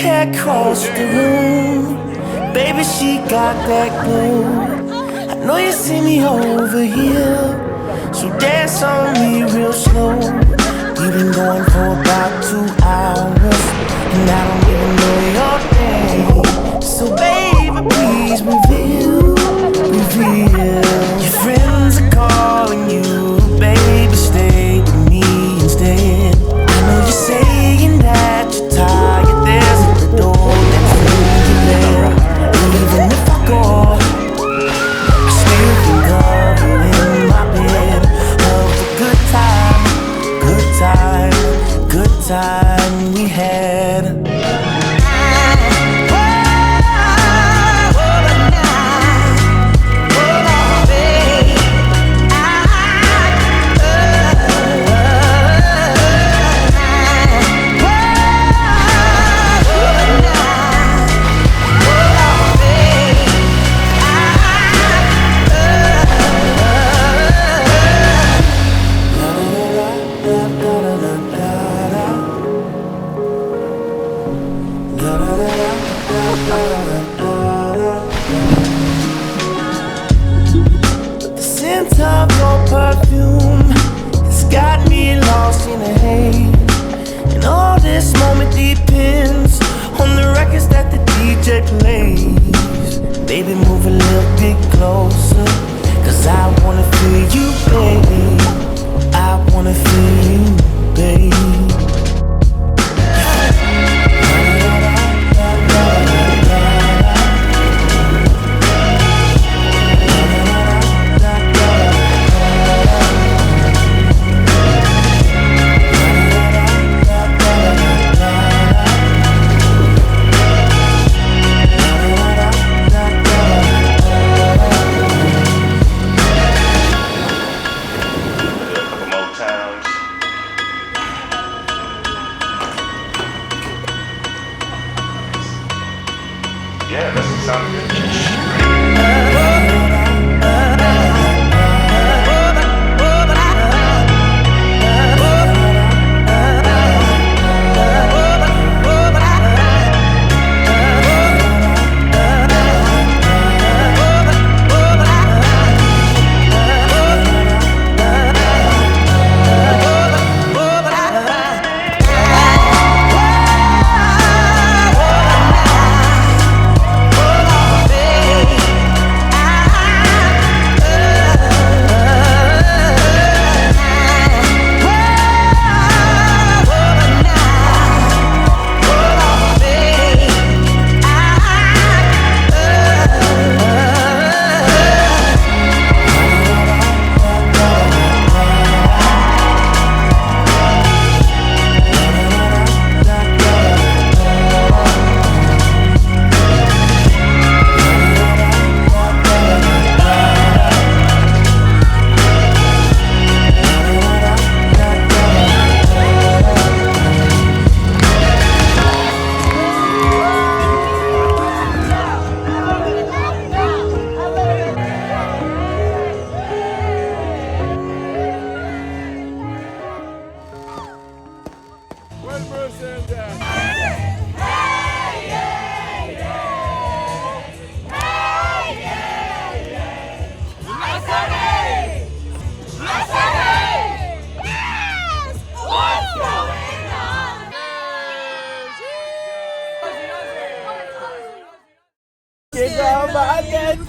hair across the room. Baby, she got that glue. I know you see me over here, so dance on me real slow. We've been going for about 2 hours, and I don't even know your name. So baby, please reveal. Your friends are calling you, baby, stay with me instead. I know you're saying that you're tired, there's a door next to you there. Even if I go, I still think of you in my bed. Of the good time we had. The scent of your perfume has got me lost in the haze, and all this moment depends on the records that the DJ plays. Baby, move a little bit closer, 'cause I wanna feel you, baby. I wanna feel you, baby. Yeah, that sounds good. Kita makan